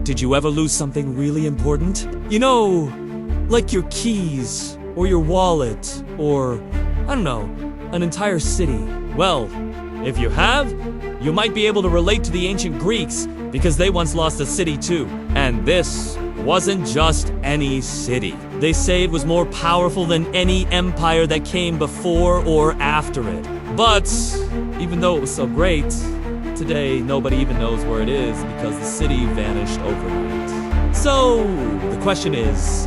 Did you ever lose something really important? You know, like your keys, or your wallet, or, I don't know, an entire city. Well, if you have, you might be able to relate to the ancient Greeks because they once lost a city too. And this wasn't just any city. They say it was more powerful than any empire that came before or after it. But even though it was so great, today nobody even knows where it is because the city vanished overnight. So the question is,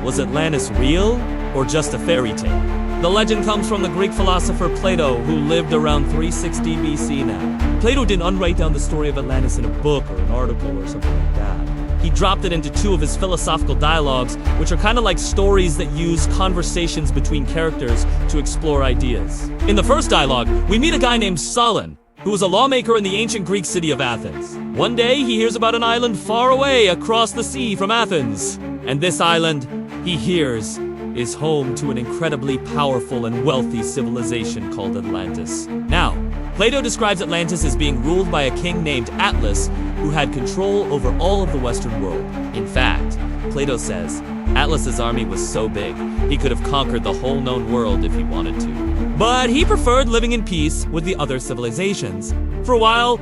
was Atlantis real or just a fairy tale? The legend comes from the Greek philosopher Plato, who lived around 360 BC now. Plato didn't write down the story of Atlantis in a book or an article or something like that. He dropped it into 2 of his philosophical dialogues, which are kind of like stories that use conversations between characters to explore ideas. In the first dialogue, we meet a guy named Solon, who was a lawmaker in the ancient Greek city of Athens. One day, he hears about an island far away across the sea from Athens. And this island, he hears, is home to an incredibly powerful and wealthy civilization called Atlantis. Now, Plato describes Atlantis as being ruled by a king named Atlas, who had control over all of the Western world. In fact, Plato says, Atlas's army was so big, he could have conquered the whole known world if he wanted to. But he preferred living in peace with the other civilizations. For a while,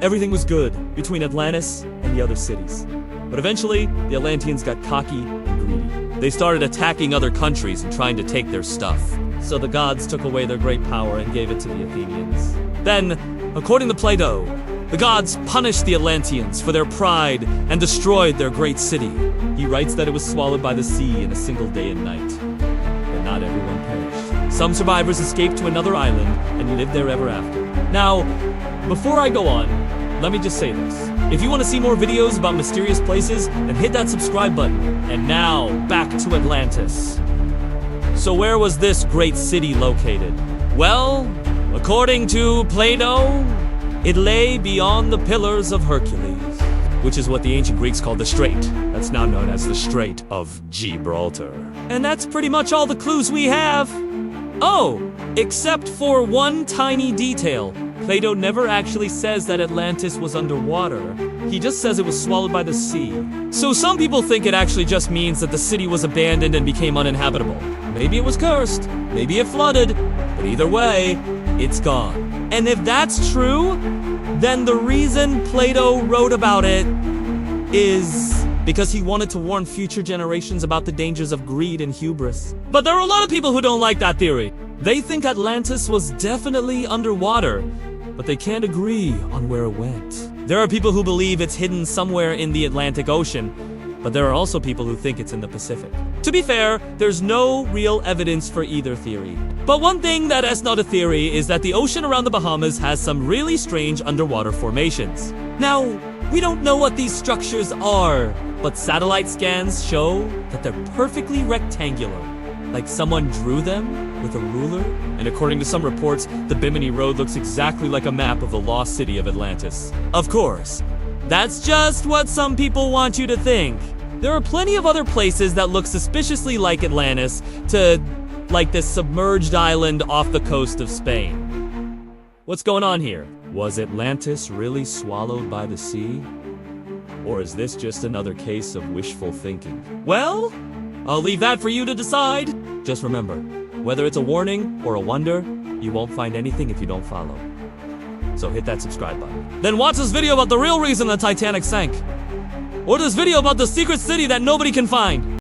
everything was good between Atlantis and the other cities. But eventually, the Atlanteans got cocky and greedy. They started attacking other countries and trying to take their stuff. So the gods took away their great power and gave it to the Athenians. Then, according to Plato, the gods punished the Atlanteans for their pride and destroyed their great city. He writes that it was swallowed by the sea in a single day and night. But not everyone perished. Some survivors escaped to another island and lived there ever after. Now, before I go on, let me just say this. If you want to see more videos about mysterious places, then hit that subscribe button. And now, back to Atlantis. So where was this great city located? Well, according to Plato, it lay beyond the Pillars of Hercules, which is what the ancient Greeks called the Strait. That's now known as the Strait of Gibraltar. And that's pretty much all the clues we have. Oh, except for one tiny detail. Plato never actually says that Atlantis was underwater. He just says it was swallowed by the sea. So some people think it actually just means that the city was abandoned and became uninhabitable. Maybe it was cursed, maybe it flooded, but either way, it's gone. And if that's true, then the reason Plato wrote about it is because he wanted to warn future generations about the dangers of greed and hubris. But there are a lot of people who don't like that theory. They think Atlantis was definitely underwater, but they can't agree on where it went. There are people who believe it's hidden somewhere in the Atlantic Ocean, but there are also people who think it's in the Pacific. To be fair, there's no real evidence for either theory. But one thing that is not a theory is that the ocean around the Bahamas has some really strange underwater formations. Now, we don't know what these structures are, but satellite scans show that they're perfectly rectangular, like someone drew them with a ruler. And according to some reports, the Bimini Road looks exactly like a map of the lost city of Atlantis. Of course, that's just what some people want you to think. There are plenty of other places that look suspiciously like Atlantis, like this submerged island off the coast of Spain. What's going on here? Was Atlantis really swallowed by the sea? Or is this just another case of wishful thinking? Well, I'll leave that for you to decide. Just remember, whether it's a warning or a wonder, you won't find anything if you don't follow. So hit that subscribe button. Then watch this video about the real reason the Titanic sank. Or this video about the secret city that nobody can find.